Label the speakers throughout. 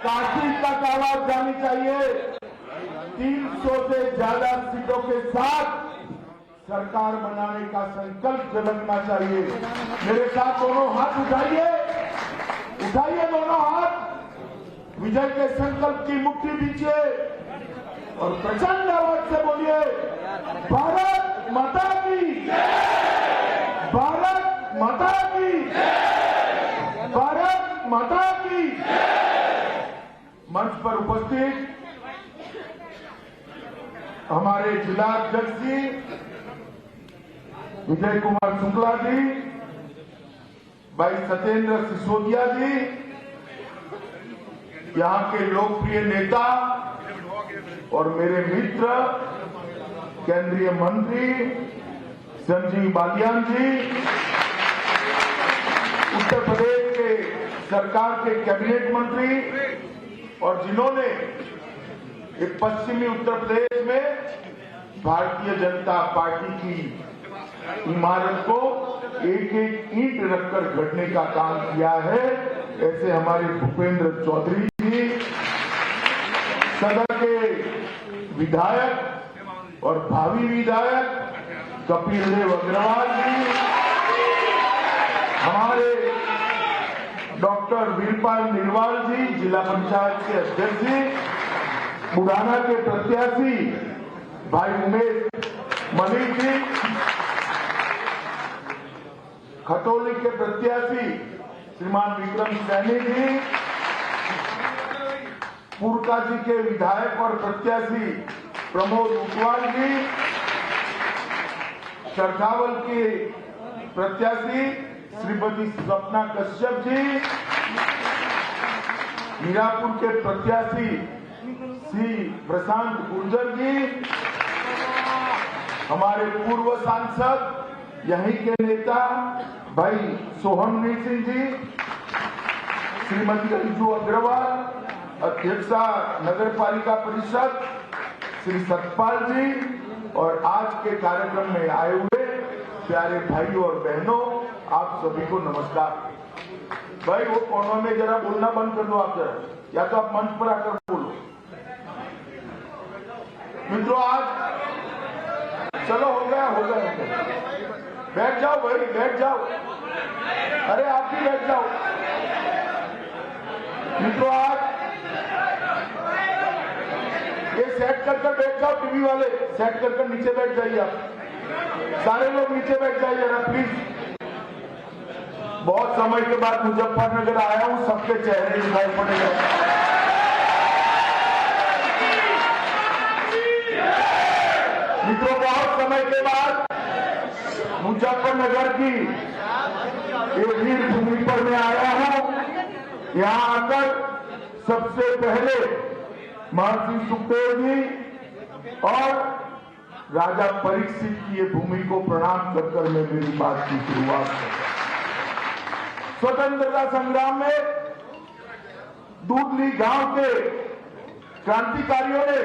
Speaker 1: काशी तक आवाज जानी चाहिए। 300 से ज्यादा सीटों के साथ सरकार बनाने का संकल्प झलकना चाहिए। मेरे साथ दोनों हाथ उठाइए, उठाइए दोनों हाथ, विजय के संकल्प की मुट्ठी दीजिए और प्रचंड आवाज से बोलिए, भारत माता की, भारत माता की, भारत माता की। मंच पर उपस्थित हमारे जिला अध्यक्ष जी विजय कुमार शुक्ला जी, भाई सत्येंद्र सिसोदिया जी, यहाँ के लोकप्रिय नेता और मेरे मित्र केंद्रीय मंत्री संजीव बालियान जी, उत्तर प्रदेश के सरकार के कैबिनेट मंत्री और जिन्होंने एक पश्चिमी उत्तर प्रदेश में भारतीय जनता पार्टी की इमारत को एक एक ईंट रखकर गढ़ने का काम किया है, ऐसे हमारे भूपेंद्र चौधरी जी, सदन के विधायक और भावी विधायक कपिल देव अग्रवाल जी, हमारे डॉक्टर वीरपाल निर्वाल जी, जिला पंचायत के अध्यक्ष जी, बुढ़ाना के प्रत्याशी भाई उमेश मलिक जी, खटोली के प्रत्याशी श्रीमान विक्रम सैनी जी, पुरका जी के विधायक और प्रत्याशी प्रमोद उटवाल जी, चरखावल के प्रत्याशी श्रीमती स्वप्ना कश्यप जी, मीरापुर के प्रत्याशी श्री प्रशांत गुर्जर जी, हमारे पूर्व सांसद यहीं के नेता भाई सोहनवीर सिंह जी, श्रीमती अंजू अग्रवाल, अध्यक्षा नगर पालिका परिषद श्री सतपाल जी, और आज के कार्यक्रम में आए हुए प्यारे भाइयों और बहनों, आप सभी को नमस्कार। भाई वो कोनों में जरा बोलना बंद कर दो आप जरा, या तो आप मंच पर आकर बोलो। मित्रों आज चलो हो गया, बैठ जाओ भाई, बैठ जाओ, अरे आप भी बैठ जाओ। मित्रों आज ये सेट कर बैठ जाओ, टीवी वाले सेट कर नीचे बैठ जाइए, आप सारे लोग नीचे बैठ जाइए ना प्लीज। बहुत समय के बाद मुजफ्फरनगर आया हूं, सबके चेहरे दिखाई पड़ेगा। मित्रों बहुत समय के बाद मुजफ्फरनगर की एक वीर भूमि पर मैं आया हूं। यहां आकर सबसे पहले महर्षि सुखदेव जी और राजा परीक्षित की ये भूमि को प्रणाम कर मैं मेरी बात की शुरुआत कर। स्वतंत्रता संग्राम में दूधली गांव के क्रांतिकारियों ने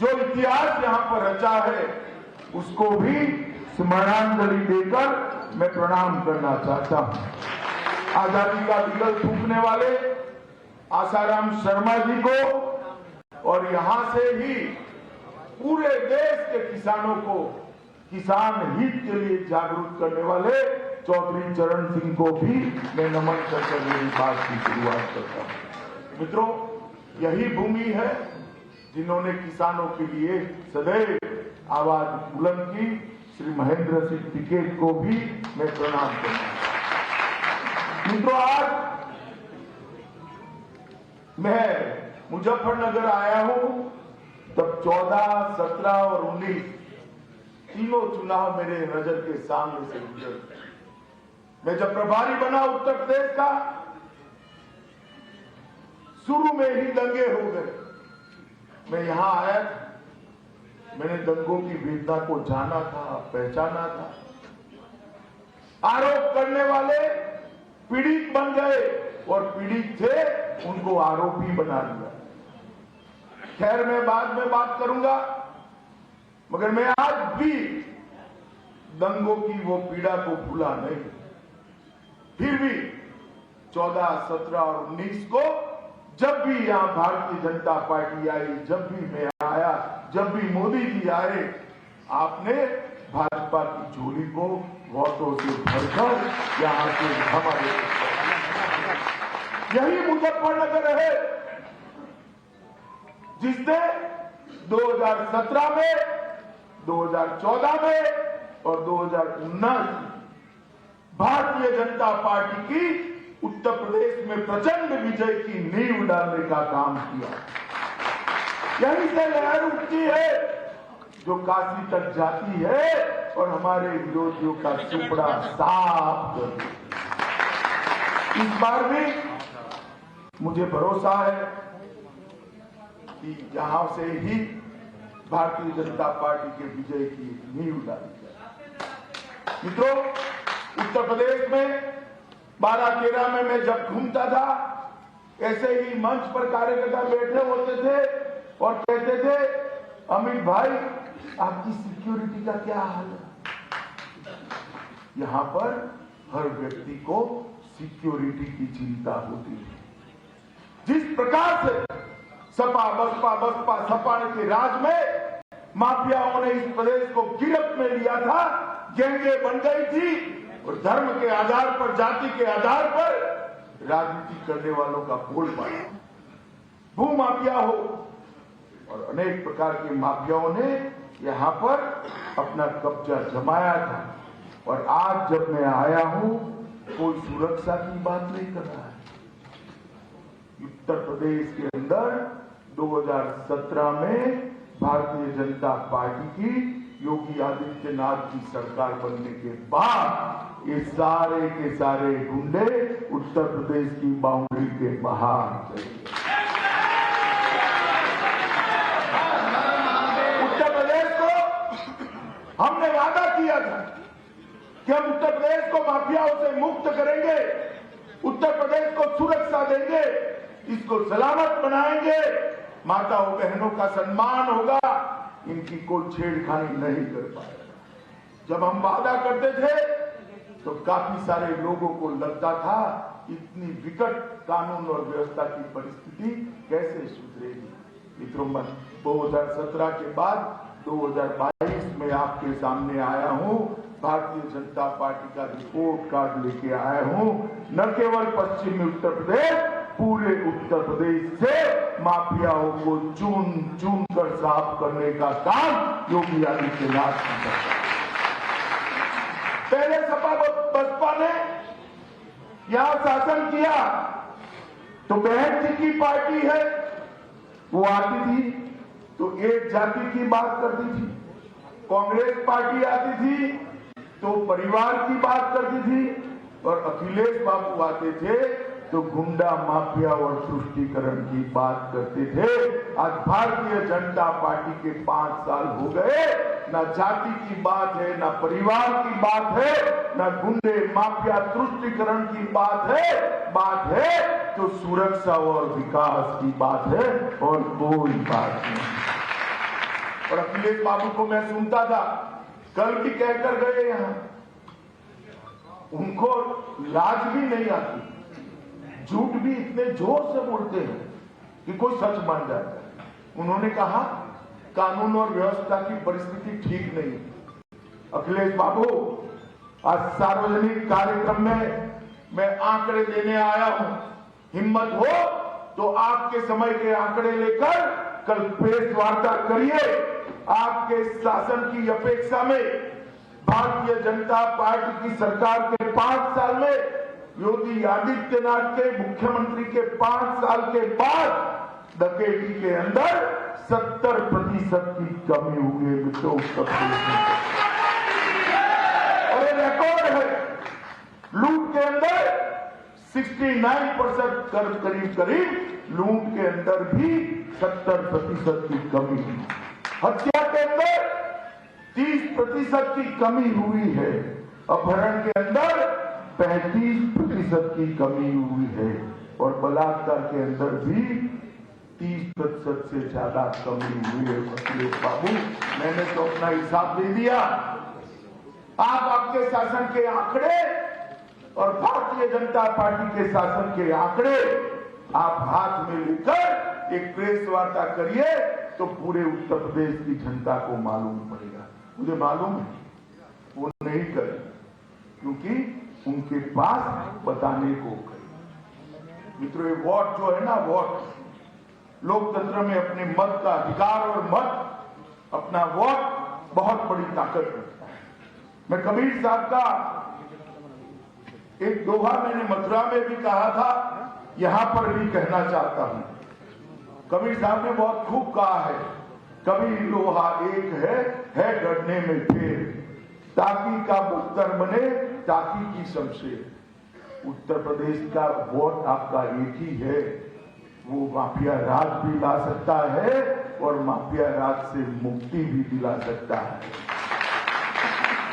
Speaker 1: जो इतिहास यहां पर रचा है, उसको भी स्मरणांजलि देकर मैं प्रणाम करना चाहता हूं। आजादी का दिगल फूंकने वाले आसाराम शर्मा जी को और यहां से ही पूरे देश के किसानों को किसान हित के लिए जागरूक करने वाले चौधरी चरण सिंह को भी मैं नमन कर मेरी बात की शुरुआत करता हूं। मित्रों यही भूमि है जिन्होंने किसानों के लिए सदैव आवाज बुलंद की। श्री महेंद्र सिंह टिकैत को भी मैं प्रणाम करता हूं। मित्रों आज मैं मुजफ्फरनगर आया हूं, तब 14, 17 और 19 तीनों चुनाव मेरे नजर के सामने से गुजरे। मैं जब प्रभारी बना उत्तर प्रदेश का, शुरू में ही दंगे हो गए। मैं यहां आया, मैंने दंगों की वेदना को जाना था, पहचाना था। आरोप करने वाले पीड़ित बन गए और पीड़ित थे उनको आरोपी बना दिया। खैर मैं बाद में बात करूंगा, मगर मैं आज भी दंगों की वो पीड़ा को भूला नहीं। फिर भी 14, 17 और 19 को जब भी यहाँ भारतीय जनता पार्टी आई, जब भी मैं आया, जब भी मोदी जी आए, आपने भाजपा की झोली को वोटों से भरकर यहाँ से हमारे, यही मुजफ्फरनगर है जिसने 2017 में, 2014 में और 2019 भारतीय जनता पार्टी की उत्तर प्रदेश में प्रचंड विजय की नींव डालने का काम किया। यहीं से लहर उठती है जो काशी तक जाती है और हमारे विरोधियों का चुपड़ा साफ करती है। इस बार भी मुझे भरोसा है कि यहां से ही भारतीय जनता पार्टी के विजय की नींव डाली जाए। मित्रों, उत्तर प्रदेश में 12-13 में मैं जब घूमता था, ऐसे ही मंच पर कार्यकर्ता बैठे होते थे और कहते थे, अमित भाई आपकी सिक्योरिटी का क्या हाल है? यहां पर हर व्यक्ति को सिक्योरिटी की चिंता होती है। जिस प्रकार से सपा बसपा सपा के राज में माफियाओं ने इस प्रदेश को गिरफ्त में लिया था, गैंगें बन गई थी और धर्म के आधार पर, जाति के आधार पर राजनीति करने वालों का बोलबाला, भू माफिया हो और अनेक प्रकार के माफियाओं ने यहां पर अपना कब्जा जमाया था। और आज जब मैं आया हूं, कोई सुरक्षा की बात नहीं कर रहा है। उत्तर प्रदेश के अंदर 2017 में भारतीय जनता पार्टी की, योगी आदित्यनाथ की सरकार बनने के बाद ये सारे के सारे गुंडे उत्तर प्रदेश की बाउंड्री के बाहर चले गए। उत्तर प्रदेश को हमने वादा किया था कि हम उत्तर प्रदेश को माफियाओं से मुक्त करेंगे, उत्तर प्रदेश को सुरक्षा देंगे, इसको सलामत बनाएंगे, माताओं बहनों का सम्मान होगा, इनकी कोई छेड़खानी नहीं कर पाएगा। जब हम वादा करते थे तो काफी सारे लोगों को लगता था इतनी विकट कानून और व्यवस्था की परिस्थिति कैसे सुधरेगी। मित्रों, 2017 के बाद 2022 में आपके सामने आया हूं, भारतीय जनता पार्टी का रिपोर्ट कार्ड लेके आया हूं। न केवल पश्चिमी उत्तर प्रदेश, पूरे उत्तर प्रदेश से माफियाओं को चुन चुन कर साफ करने का काम योगी आदित्यनाथ की सरकार। पहले सपा बसपा ने यहां शासन किया तो बहन जी की पार्टी है, वो आती थी तो एक जाति की बात करती थी, कांग्रेस पार्टी आती थी तो परिवार की बात करती थी, और अखिलेश बाबू आते थे तो गुंडा माफिया और तुष्टीकरण की बात करते थे। आज भारतीय जनता पार्टी के 5 साल हो गए, न जाति की बात है, न परिवार की बात है, न गुंडे माफिया तुष्टीकरण की बात है तो सुरक्षा और विकास की बात है और कोई बात नहीं। और अखिलेश बाबू को मैं सुनता था, कल भी कहकर गए यहां, उनको लाज भी नहीं आती, झूठ भी इतने जोर से बोलते हैं कि कोई सच मान जाता है। उन्होंने कहा कानून और व्यवस्था की परिस्थिति ठीक नहीं है। अखिलेश बाबू, आज सार्वजनिक कार्यक्रम में मैं आंकड़े देने आया हूं, हिम्मत हो तो आपके समय के आंकड़े लेकर कल प्रेस वार्ता करिए। आपके शासन की अपेक्षा में भारतीय जनता पार्टी की सरकार के 5 साल में, योगी आदित्यनाथ के मुख्यमंत्री के 5 साल के बाद डकैती के अंदर 70% की कमी हुई है मित्रों उत्तर प्रदेश में। और ये रिकॉर्ड है, लूट के अंदर 69% करीब लूट के अंदर भी 70% की कमी हुई। हत्या के अंदर 30% की कमी हुई है, अपहरण के अंदर 35% की कमी हुई है, और बलात्कार के अंदर भी 30% से ज्यादा कमी हुई है। अखिलेश बाबू, मैंने तो अपना हिसाब दे दिया। आप आपके शासन के आंकड़े और भारतीय जनता पार्टी के शासन के आंकड़े आप हाथ में लेकर एक प्रेस वार्ता करिए तो पूरे उत्तर प्रदेश की जनता को मालूम पड़ेगा। मुझे मालूम है वो नहीं करे, क्योंकि उनके पास बताने को करें। मित्रों, ये वोट जो है ना, वोट लोकतंत्र में अपने मत का अधिकार और मत अपना वोट बहुत बड़ी ताकत रखता है। मैं कबीर साहब का एक दोहा मैंने मथुरा में भी कहा था, यहां पर भी कहना चाहता हूं। कबीर साहब ने बहुत खूब कहा है, कबीर लोहा एक है गढ़ने में फेर, ताकी का बख्तर बने ताकी की शमशेर। उत्तर प्रदेश का वोट आपका एक ही है, वो माफिया राज भी ला सकता है और माफिया राज से मुक्ति भी दिला सकता है।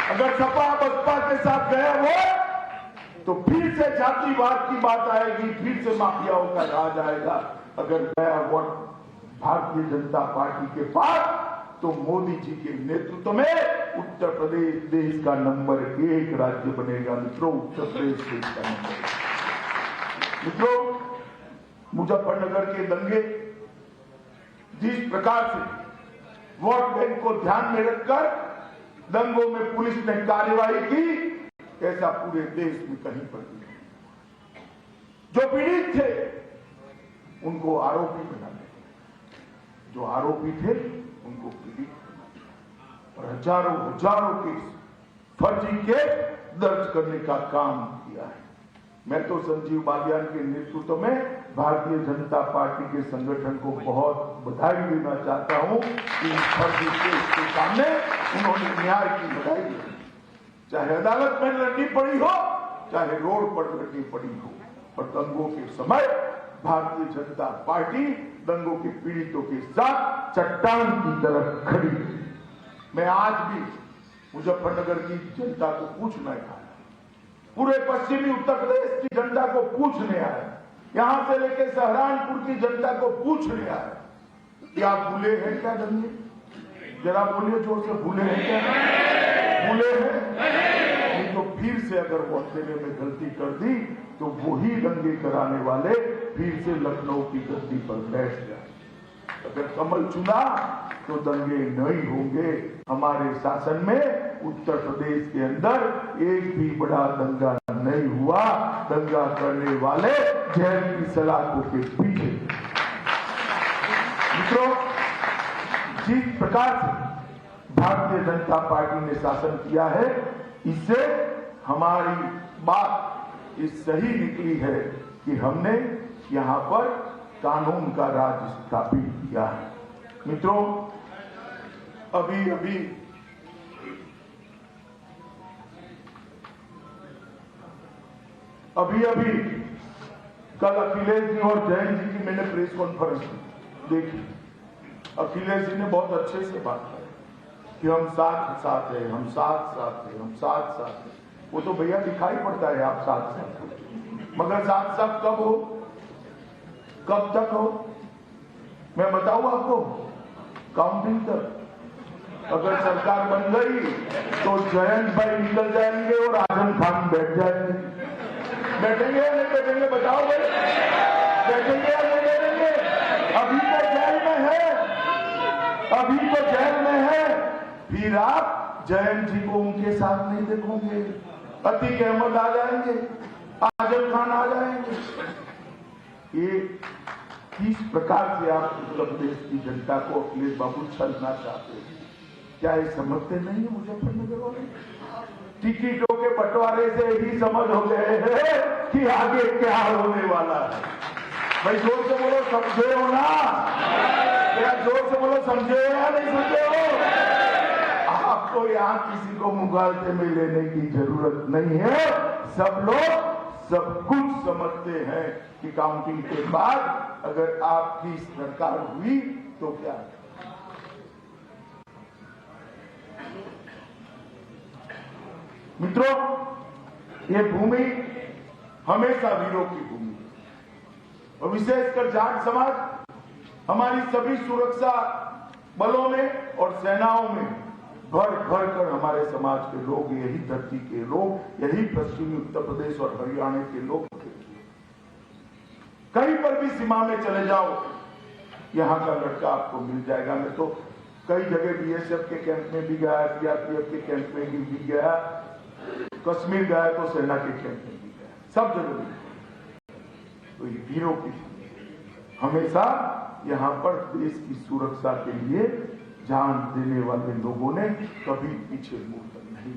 Speaker 1: अगर सपा बसपा के साथ गया वोट तो फिर से जातिवाद की बात आएगी, फिर से माफियाओं का राज आएगा। अगर गया वोट भारतीय जनता पार्टी के पास तो मोदी जी के नेतृत्व में उत्तर प्रदेश देश का नंबर 1 राज्य बनेगा। मित्रों, उत्तर प्रदेश देश का नंबर 1। मित्रों, मुजफ्फरनगर के दंगे जिस प्रकार से वोट बैंक को ध्यान में रखकर दंगों में पुलिस ने कार्रवाई की, ऐसा पूरे देश में कहीं पर नहीं। जो पीड़ित थे उनको आरोपी बनाने, जो आरोपी थे उनको पीड़ित, और हजारों हजारों केस, फर्जी केस दर्ज करने का काम किया है। मैं तो संजीव बालियान के नेतृत्व में भारतीय जनता पार्टी के संगठन को बहुत बधाई देना चाहता हूं कि फर्जी केस के सामने उन्होंने न्याय की बधाई दी। चाहे अदालत में लड़नी पड़ी हो, चाहे रोड पर लड़नी पड़ी हो, और दंगों के समय भारतीय जनता पार्टी दंगों के पीड़ितों के साथ चट्टान की तरह खड़ी। मैं आज भी मुजफ्फरनगर की जनता को पूछना आया, पूरे पश्चिमी उत्तर प्रदेश की जनता को पूछने आया, यहां से लेकर सहारनपुर की जनता को पूछने आया कि आप भूले हैं क्या दंगे? जरा बोलिए जोर से, भूले हैं क्या? भूले हैं? नहीं तो फिर से अगर वोट देने में गलती कर दी तो वही दंगे कराने वाले फिर से लखनऊ की गद्दी पर बैठ जाए। अगर कमल चुना तो दंगे नहीं होंगे। हमारे शासन में उत्तर प्रदेश के अंदर एक भी बड़ा दंगा नहीं हुआ। दंगा करने वाले जेल की सलाखों के पीछे। मित्रों, जिस प्रकार से भारतीय जनता पार्टी ने शासन किया है, इससे हमारी बात इस सही निकली है कि हमने यहां पर कानून का राज स्थापित किया है। मित्रों, अभी कल अखिलेश जी और जयंत जी की मैंने प्रेस कॉन्फ्रेंस देखी। अखिलेश जी ने बहुत अच्छे से बात की कि हम साथ हैं, हम साथ हैं, हम साथ हैं। वो तो भैया दिखाई पड़ता है आप साथ हो, मगर साथ कब हो, कब तक हो? मैं बताऊं आपको, काउंटिंग तक। अगर सरकार बन गई तो जयंत भाई निकल जाएंगे और आजम खान बैठ जाएंगे। बैठेंगे या नहीं बैठेंगे बताओ भाई? बैठेंगे या नहीं बैठेंगे? अभी तो जेल में है, अभी तो जेल में है। फिर आप जयंत जी को उनके साथ नहीं देखोगे। अतीक अहमद आ जाएंगे, आजम खान आ जाएंगे। ये किस प्रकार से आप उत्तर प्रदेश की जनता को अखिलेश बाबू छलना चाहते हैं? क्या ये समझते नहीं है मुजफ्फरनगर वाले? टिकटों के बंटवारे से ही समझ हो गए हैं कि आगे क्या होने वाला है। भाई जोर से बोलो, समझे हो ना? क्या जोर से बोलो, समझे हो या नहीं समझे हो? आपको यहाँ किसी को मुगालते में लेने की जरूरत नहीं है। सब लोग सब कुछ समझते हैं कि काउंटिंग के बाद अगर आपकी सरकार हुई तो क्या। मित्रों, ये भूमि हमेशा वीरों की भूमि है, और विशेषकर जाट समाज हमारी सभी सुरक्षा बलों में और सेनाओं में भर कर हमारे समाज के लोग, यही धरती के लोग, यही पश्चिमी उत्तर प्रदेश और हरियाणा के लोग थे। कहीं पर भी सीमा में चले जाओ, यहां का लड़का आपको मिल जाएगा। मैं तो कई जगह बीएसएफ के कैंप में भी गया, सीआरपीएफ के कैंप में भी गया, कश्मीर गया तो सेना के कैंप में भी गया, सब जगह भी। तो ये वीरों की हमेशा यहां पर देश की सुरक्षा के लिए जान देने वाले लोगों ने कभी पीछे मुड़कर नहीं।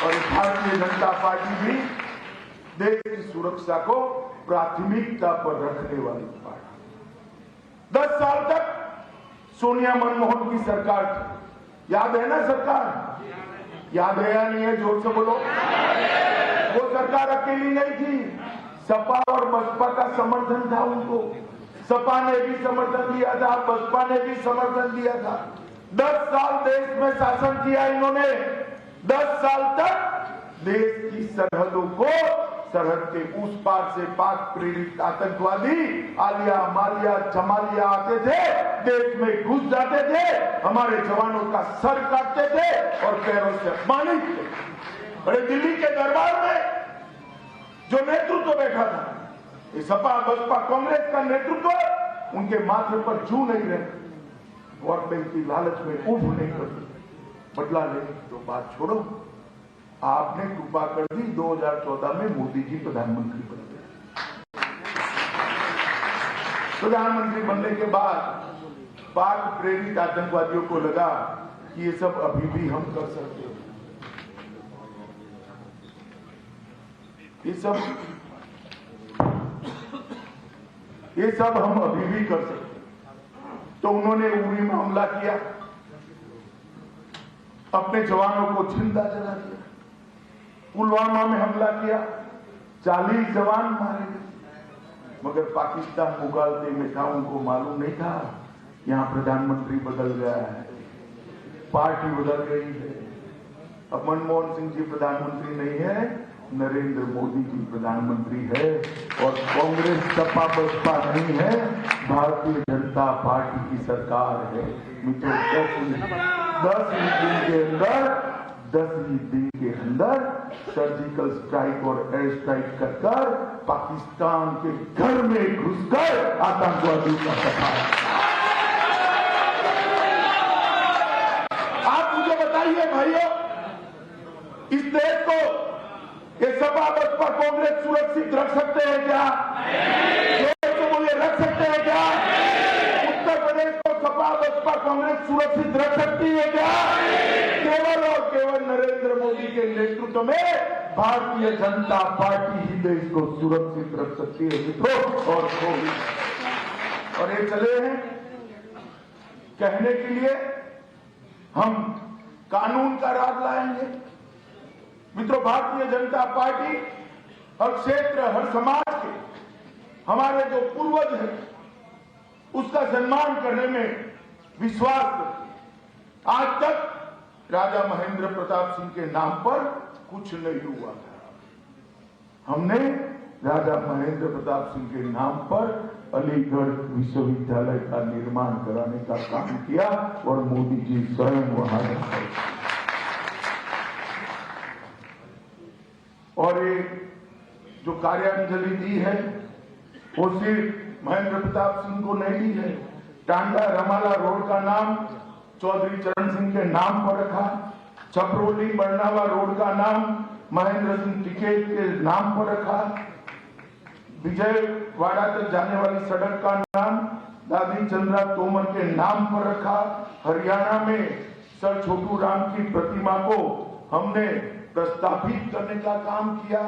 Speaker 1: और भारतीय जनता पार्टी भी देश की सुरक्षा को प्राथमिकता पर रखने वाली पार्टी। 10 साल तक सोनिया मनमोहन की सरकार थी, याद है ना सरकार? याद है या नहीं है? जोर से बोलो। वो सरकार अकेली नहीं थी, सपा और बसपा का समर्थन था उनको। सपा ने भी समर्थन दिया था, बसपा ने भी समर्थन दिया था। 10 साल देश में शासन किया इन्होंने। 10 साल तक देश की सरहदों को, सरहद के उस पार से पाक प्रेरित आतंकवादी आलिया मालिया जमालिया आते थे, देश में घुस जाते थे, हमारे जवानों का सर काटते थे और पैरों से अपमानित थे। अरे दिल्ली के दरबार में जो नेतृत्व बैठा था, ये सपा बसपा कांग्रेस का नेतृत्व, उनके माथे पर जू नहीं रहे, वोट बैंक की लालच में उठ नहीं करते। बदला लेने की तो बात छोड़ो, आपने कृपा कर दी, 2014 में मोदी जी प्रधानमंत्री बन गए। प्रधानमंत्री बनने के बाद पाक प्रेरित आतंकवादियों को लगा कि ये सब अभी भी हम कर सकते हैं, ये सब हम अभी भी कर सकते हैं। तो उन्होंने उरी में हमला किया, अपने जवानों को जिंदा जला दिया। पुलवामा में हमला किया, 40 जवान मारे गए। मगर पाकिस्तान मुगालते में था, उनको मालूम नहीं था यहां प्रधानमंत्री बदल गया है, पार्टी बदल गई है। अब मनमोहन सिंह जी प्रधानमंत्री नहीं है, नरेंद्र मोदी जी प्रधानमंत्री है। और कांग्रेस सपा बसपा नहीं है, भारतीय जनता पार्टी की सरकार है। मित्रों, 10 ही दिन के अंदर सर्जिकल स्ट्राइक और एयर स्ट्राइक कर पाकिस्तान के घर में घुसकर आतंकवादियों का सफाया। आप मुझे बताइए भाइयों, इस देश को ये सपा बसपा कांग्रेस सुरक्षित रख सकते हैं क्या? तो बोलिए, रख सकते हैं क्या? उत्तर प्रदेश को सपा बसपा कांग्रेस सुरक्षित रख सकती है क्या? केवल और केवल नरेंद्र मोदी के नेतृत्व में भारतीय जनता पार्टी ही देश को सुरक्षित रख सकती है मित्रों। और ये चले हैं कहने के लिए हम कानून का राज लाएंगे। मित्रों, भारतीय जनता पार्टी हर क्षेत्र, हर समाज के हमारे जो पूर्वज हैं उसका सम्मान करने में विश्वास करते। आज तक राजा महेंद्र प्रताप सिंह के नाम पर कुछ नहीं हुआ था। हमने राजा महेंद्र प्रताप सिंह के नाम पर अलीगढ़ विश्वविद्यालय का निर्माण कराने का काम किया और मोदी जी स्वयं वहां गए। और ये जो कार्यांजलि दी है वो सिर्फ महेंद्र प्रताप सिंह को नहीं दी है। टांडा रमाला रोड का नाम चौधरी चरण सिंह के नाम पर रखा, छपरोली बरनावा रोड का नाम महेंद्र सिंह टिकैत के नाम पर रखा, विजयवाड़ा तक जाने वाली सड़क का नाम दादी चंद्रा तोमर के नाम पर रखा। हरियाणा में सर छोटू राम की प्रतिमा को हमने प्रस्तावित करने का काम किया।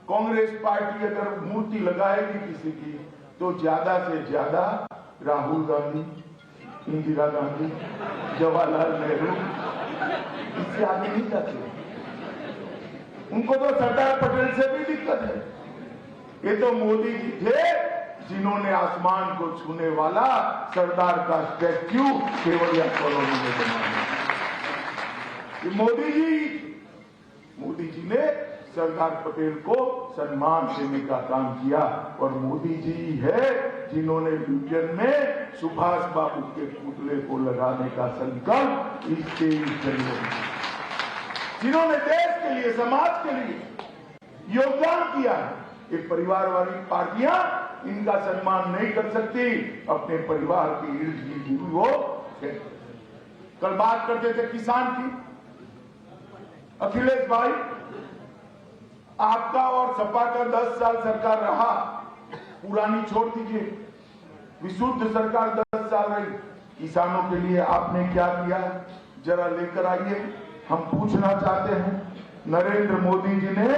Speaker 1: कांग्रेस पार्टी अगर मूर्ति लगाएगी किसी की तो ज्यादा से ज्यादा राहुल गांधी, इंदिरा गांधी, जवाहरलाल नेहरू, इससे आगे नहीं जाते। उनको तो सरदार पटेल से भी दिक्कत है। ये तो मोदी जी थे जिन्होंने आसमान को छूने वाला सरदार का स्टैच्यू केवड़िया कॉलोनी में बनाया। मोदी जी ने सरदार पटेल को सम्मान देने का काम किया और मोदी जी है जिन्होंने यूक्रेन में सुभाष बाबू के पुतले को लगाने का संकल्प इस 23 जनवरी, जिन्होंने देश के लिए, समाज के लिए योगदान किया है। ये परिवार वाली पार्टियां इनका सम्मान नहीं कर सकती, अपने परिवार के इर्द गिर्द वो। कल बात करते थे किसान की। अखिलेश भाई, आपका और सपा का 10 साल सरकार रहा, पुरानी छोड़ दीजिए, विशुद्ध सरकार 10 साल रही। किसानों के लिए आपने क्या किया, जरा लेकर आइए। हम पूछना चाहते हैं, नरेंद्र मोदी जी ने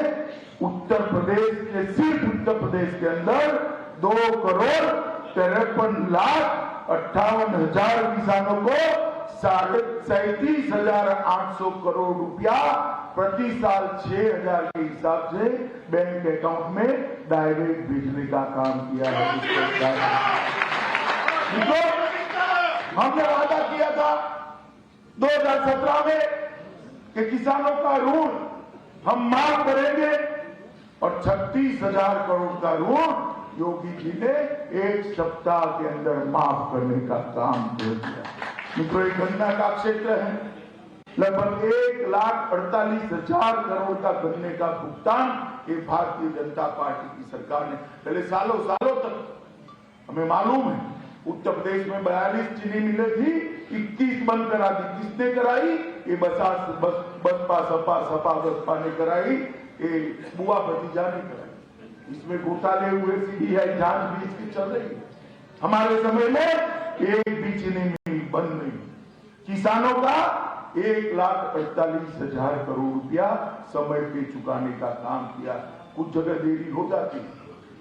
Speaker 1: उत्तर प्रदेश के, सिर्फ उत्तर प्रदेश के अंदर 2,53,58,000 किसानों को 37,800 करोड़ रुपया प्रति साल 6,000 के हिसाब से बैंक अकाउंट में डायरेक्ट भेजने का काम किया है। हमने वादा किया था 2017 में कि किसानों का ऋण हम माफ करेंगे, और 36,000 करोड़ का ऋण योगी जी ने 1 सप्ताह के अंदर माफ करने का काम कर दिया। मित्रों, एक गन्ना का क्षेत्र है, लगभग 1,48,000 करोड़ का गन्ने का भुगतान ये भारतीय जनता पार्टी की सरकार ने, पहले सालों सालों तक हमें मालूम है, उत्तर प्रदेश में 42 चीनी मिलें थी, 21 बंद करा दी। किसने कराई? ये बसपा सपा बसपा ने कराई, ये बुआ भतीजा ने कराई। इसमें घोटाले हुए, सीबीआई जांच भी इसकी चल रही है। हमारे समय में एक भी चीनी मिल बंद नहीं। किसानों का 1,48,000 करोड़ रुपया समय पे चुकाने का काम किया। कुछ जगह देरी हो जाती,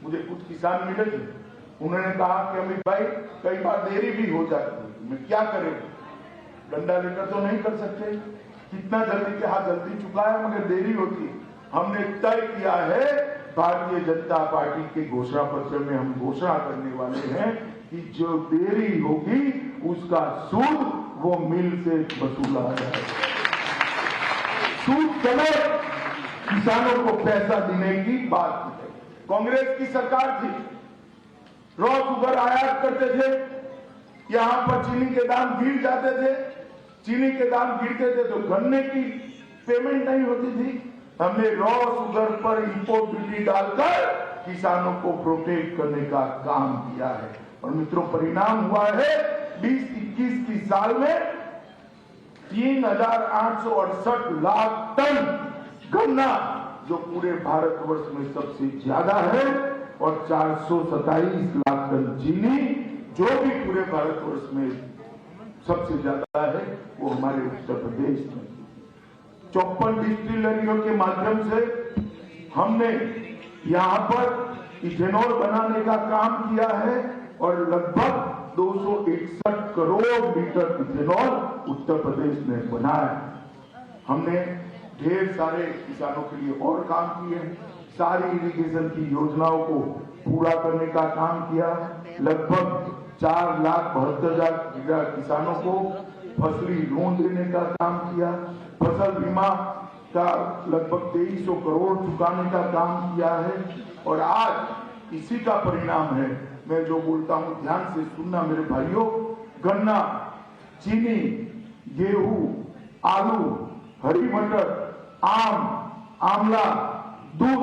Speaker 1: मुझे कुछ किसान मिले थे, उन्होंने कहा कि अमित भाई कई बार देरी भी हो जाती है, मैं क्या करें, डंडा लेकर तो नहीं कर सकते, कितना जल्दी के हाथ जल्दी चुकाया मगर देरी होती है। हमने तय किया है, भारतीय जनता पार्टी के घोषणा पत्र में हम घोषणा करने वाले हैं कि जो देरी होगी उसका सूद वो मिल से वसूला जाएगा। सूद चले, किसानों को पैसा देने की बात है। कांग्रेस की सरकार थी, रॉ शुगर आयात करते थे, यहां पर चीनी के दाम गिर जाते थे, चीनी के दाम गिरते थे तो गन्ने की पेमेंट नहीं होती थी। हमने रॉ शुगर पर इंपोर्ट ड्यूटी डालकर किसानों को प्रोटेक्ट करने का काम किया है, और मित्रों परिणाम हुआ है 20-21 की साल में 3,868 लाख टन गन्ना, जो पूरे भारतवर्ष में सबसे ज्यादा है, और 427 लाख टन चीनी, जो भी पूरे भारतवर्ष में सबसे ज्यादा है, वो हमारे उत्तर प्रदेश में। 54 डिस्टिलरियों के माध्यम से हमने यहां पर इथेनॉल बनाने का काम किया है, और लगभग 261 करोड़ लीटर इथेनॉल उत्तर प्रदेश ने बनाया। हमने ढेर सारे किसानों के लिए और काम किए हैं, सारी इरिगेशन की योजनाओं को पूरा करने का काम किया, लगभग 4,72,000 किसानों को फसली लोन देने का काम किया, फसल बीमा का लगभग 2,300 करोड़ चुकाने का काम किया है। और आज इसी का परिणाम है, मैं जो बोलता हूं ध्यान से सुनना मेरे भाइयों, गन्ना, चीनी, गेहूं, आलू, हरी मटर, आम, आंवला, दूध,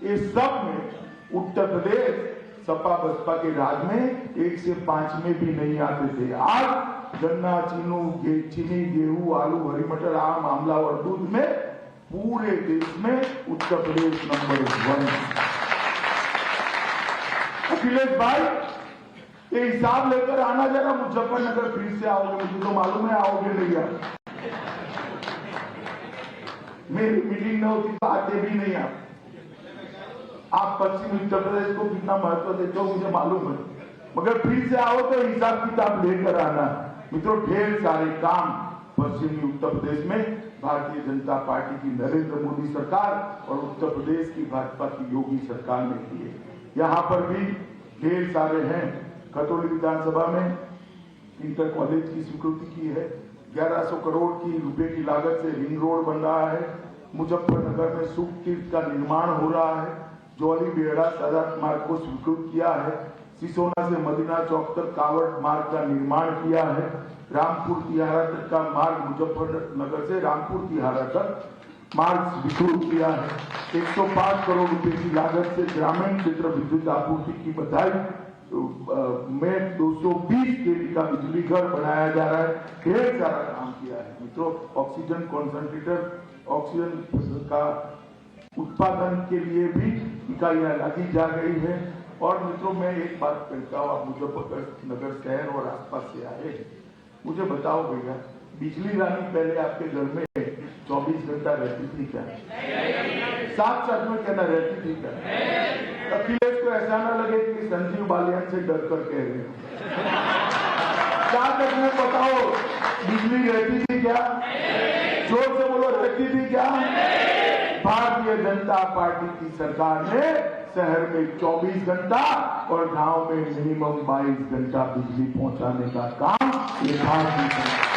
Speaker 1: ये सब में उत्तर प्रदेश सपा बसपा के राज में 1 से 5 में भी नहीं आते थे। आज गन्ना, चीनी, गेहूं, आलू, हरी मटर, आम, आंवला और दूध में पूरे देश में उत्तर प्रदेश नंबर 1। अखिलेश भाई, ये हिसाब लेकर आना जरा, मुजफ्फरनगर फिर से आओगे, मुझे तो मालूम है आओगे नहीं आप। मेरी मीटिंग में होती तो आते भी नहीं आप पश्चिमी उत्तर प्रदेश को कितना महत्व देते हो मुझे मालूम है, मगर फिर से आओ तो हिसाब किताब लेकर आना। मित्रों, ढेर सारे काम पश्चिमी उत्तर प्रदेश में भारतीय जनता पार्टी की नरेंद्र मोदी सरकार और उत्तर प्रदेश की भाजपा की योगी सरकार ने किए। यहाँ पर भी ढेर सारे हैं। खतौली विधानसभा में इंटर कॉलेज की स्वीकृति की है, 1100 करोड़ की रुपए की लागत से रिंग रोड बन रहा है। मुजफ्फरनगर में सुख तीर्थ का निर्माण हो रहा है। जौली बेहड़ा सड़क मार्ग को स्वीकृत किया है। सिसोना से मदीना चौक तक कांवड़ मार्ग का निर्माण किया है। रामपुर तिहारा तक का मार्ग, मुजफ्फरनगर से रामपुर तिहारा तक मार्ग विस्तृत किया है। 105 करोड़ रुपए की लागत से ग्रामीण क्षेत्र विद्युत आपूर्ति की बधाई में 220 केवी का बिजली घर बनाया जा रहा है। ढेर सारा काम किया है मित्रों। ऑक्सीजन कॉन्सेंट्रेटर, ऑक्सीजन का उत्पादन के लिए भी इकाइयां लगी जा गई है। और मित्रों, मैं एक बात कहता हूँ, आप मुजफ्फरनगर शहर और आसपास से आए, मुझे बताओ भैया, बिजली रानी पहले आपके घर में 24 घंटा रहती थी क्या? साथ साथ में कहना रहती थी क्या? अखिलेश को ऐसा ना लगे कि संजीव बालियान से डर कर कह रहे हो। क्या तक में बताओ, बिजली रहती थी क्या? जोर से बोलो, रहती थी क्या? भारतीय जनता पार्टी की सरकार ने शहर में 24 घंटा और गांव में मिनिमम 22 घंटा बिजली पहुंचाने का काम ये भारतीय सरकार।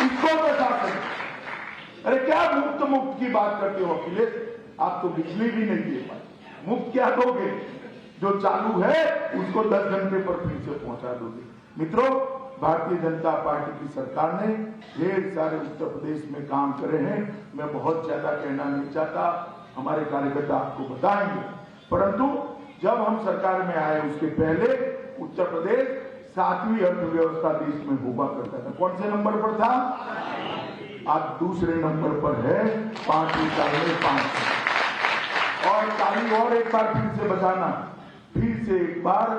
Speaker 1: इसको प्रशासन, अरे क्या मुफ्त की बात करते हो अखिलेश? आप तो बिजली भी नहीं दे पाए, मुफ्त क्या दोगे? जो चालू है उसको 10 घंटे पर फिर से पहुंचा दोगे। मित्रों, भारतीय जनता पार्टी की सरकार ने ढेर सारे उत्तर प्रदेश में काम करे हैं। मैं बहुत ज्यादा कहना नहीं चाहता, हमारे कार्यकर्ता आपको बताएंगे। परंतु जब हम सरकार में आए उसके पहले उत्तर प्रदेश 7वीं अर्थव्यवस्था देश में हुआ करता था। कौन से नंबर पर था? आज दूसरे नंबर पर है, 5वीं साल में 5। और ताली और एक बार फिर से बताना, फिर से एक बार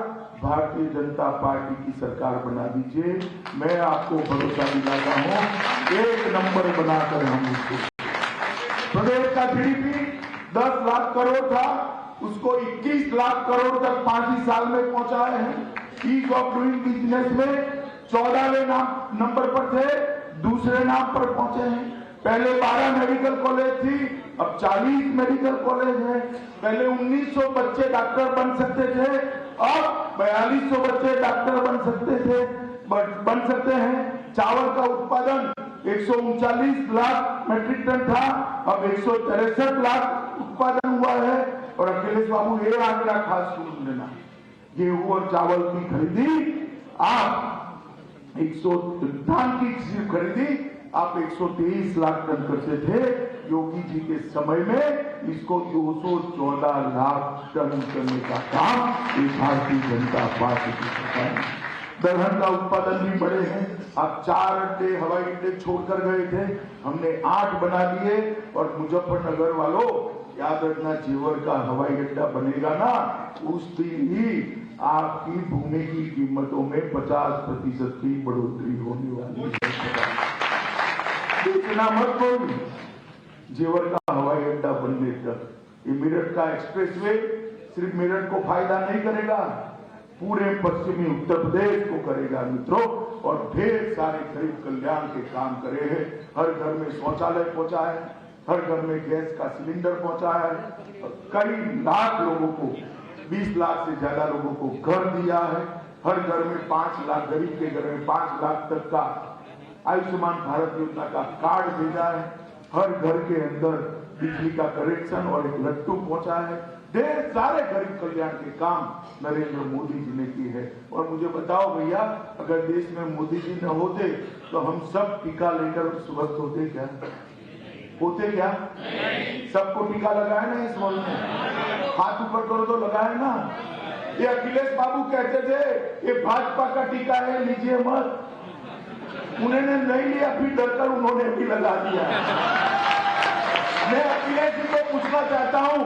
Speaker 1: भारतीय जनता पार्टी की सरकार बना दीजिए। मैं आपको भरोसा दिलाता हूं, 1 नंबर बनाकर हम उसको, प्रदेश का जीडीपी 10 लाख करोड़ था, उसको 21 लाख करोड़ तक 5 ही साल में पहुंचाए हैं। ईज ऑफ डूइंग बिजनेस में 14वें नंबर पर थे, दूसरे नाम पर पहुंचे हैं। पहले 12 मेडिकल कॉलेज थी, अब 40 मेडिकल कॉलेज है। पहले 1900 बच्चे डॉक्टर बन सकते थे, अब 4200 बच्चे डॉक्टर बन सकते हैं। चावल का उत्पादन 139 लाख मैट्रिक टन था, अब 163 लाख उत्पादन हुआ है। और अखिलेश बाबू, ये आंकड़ा खास सुन लेना, गेहूं और चावल की खरीदी आप धान की सिर्फ खरीदी आप 123 लाख टन करते थे। योगी जी के समय में इसको 214 लाख टन करने का काम भारतीय जनता पार्टी की सरकार ने। दलहन का उत्पादन भी बढ़े हैं। आप 4 अड्डे, हवाई अड्डे छोड़कर गए थे, हमने 8 बना दिए। और मुजफ्फरनगर वालों, याद रखना, जेवर का हवाई अड्डा बनेगा ना, उस दिन ही आपकी भूमि की कीमतों में 50% की बढ़ोतरी होने वाली है। इतना मत बोल, जेवर का हवाई अड्डा बनने तक ये मेरठ का एक्सप्रेसवे सिर्फ मेरठ को फायदा नहीं करेगा, पूरे पश्चिमी उत्तर प्रदेश को करेगा मित्रों। और ढेर सारे गरीब कल्याण के काम करे हैं। हर घर में शौचालय पहुंचा है, हर घर में गैस का सिलेंडर पहुंचा है, कई लाख लोगों को, 20 लाख से ज्यादा लोगों को घर दिया है। हर घर में 5 लाख, गरीब के घर में 5 लाख तक का आयुष्मान भारत योजना का कार्ड भेजा है। हर घर के अंदर बिजली का कनेक्शन और एक लट्टू पहुंचा है। ढेर सारे गरीब कल्याण के काम नरेंद्र मोदी जी ने किए हैं। और मुझे बताओ भैया, अगर देश में मोदी जी न होते तो हम सब टीका लेकर स्वस्थ होते क्या? होते क्या? सबको टीका लगाए ना इस मुल्क में? हाथ ऊपर करो तो लगाए ना। ये अखिलेश बाबू कहते थे ये भाजपा का टीका है, लीजिए मत। उन्होंने नहीं लिया, फिर डरकर उन्होंने भी लगा दिया। मैं अखिलेश जी को पूछना चाहता हूं,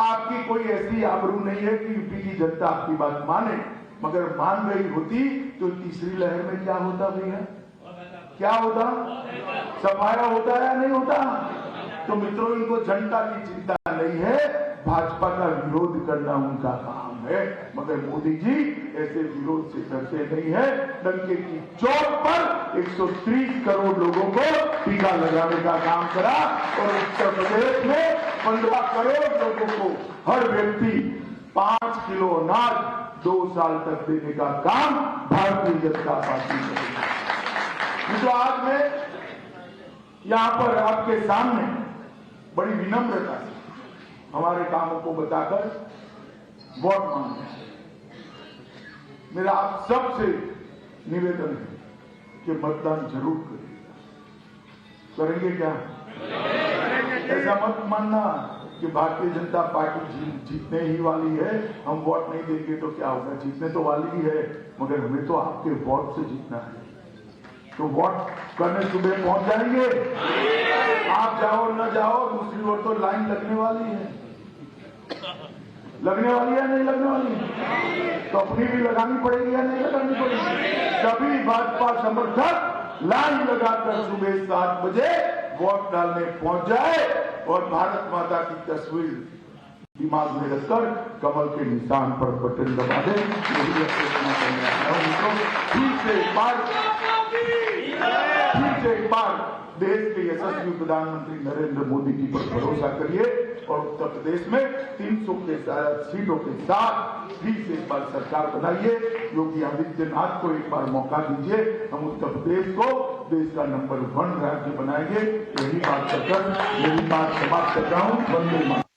Speaker 1: आपकी कोई ऐसी आबरू नहीं है कि यूपी की जनता आपकी बात माने, मगर मान गई होती तो तीसरी लहर में क्या होता भैया? क्या होता? सफाया होता या नहीं होता? तो मित्रों, इनको जनता की चिंता नहीं है, भाजपा का विरोध करना उनका काम है। मगर मोदी जी ऐसे विरोध से डरते नहीं है। डंके की चोट पर 130 करोड़ लोगों को टीका लगाने का काम करा और उत्तर प्रदेश में 15 करोड़ लोगों को हर व्यक्ति 5 किलो अनाज 2 साल तक देने का काम भारतीय जनता पार्टी करेगी। तो आज मैं यहां पर आपके सामने बड़ी विनम्रता से हमारे कामों को बताकर वोट मांगते हैं। मेरा आप सबसे निवेदन है कि मतदान जरूर करिएगा। करेंगे क्या? ऐसा मत मानना कि भारतीय जनता पार्टी जीतने ही वाली है, हम वोट नहीं देंगे तो क्या होगा। जीतने तो वाली ही है, मगर हमें तो आपके वोट से जीतना है। तो वोट करने सुबह पहुंच जाएंगे। आप जाओ न जाओ, दूसरी ओर तो लाइन लगने वाली है। लगने वाली है नहीं लगने वाली है? तो अपनी भी लगानी पड़ेगी या नहीं लगानी पड़ेगी? सभी भाजपा समर्थक लाइन लगाकर सुबह 7 बजे वोट डालने पहुंच जाए और भारत माता की तस्वीर दिमाग में रखकर कमल के निशान पर बटन दबा दे। यही फिर से एक बार देश के यशस्वी प्रधानमंत्री नरेंद्र मोदी जी पर भरोसा करिए और उत्तर प्रदेश में 300 के सीटों के साथ फिर से एक बार सरकार बनाइए। योगी आदित्यनाथ को एक बार मौका दीजिए, हम उत्तर प्रदेश को देश का नंबर 1 राज्य बनाएंगे। यही बात कहकर मेरी बात समाप्त कर रहा हूँ। वंदे मातरम।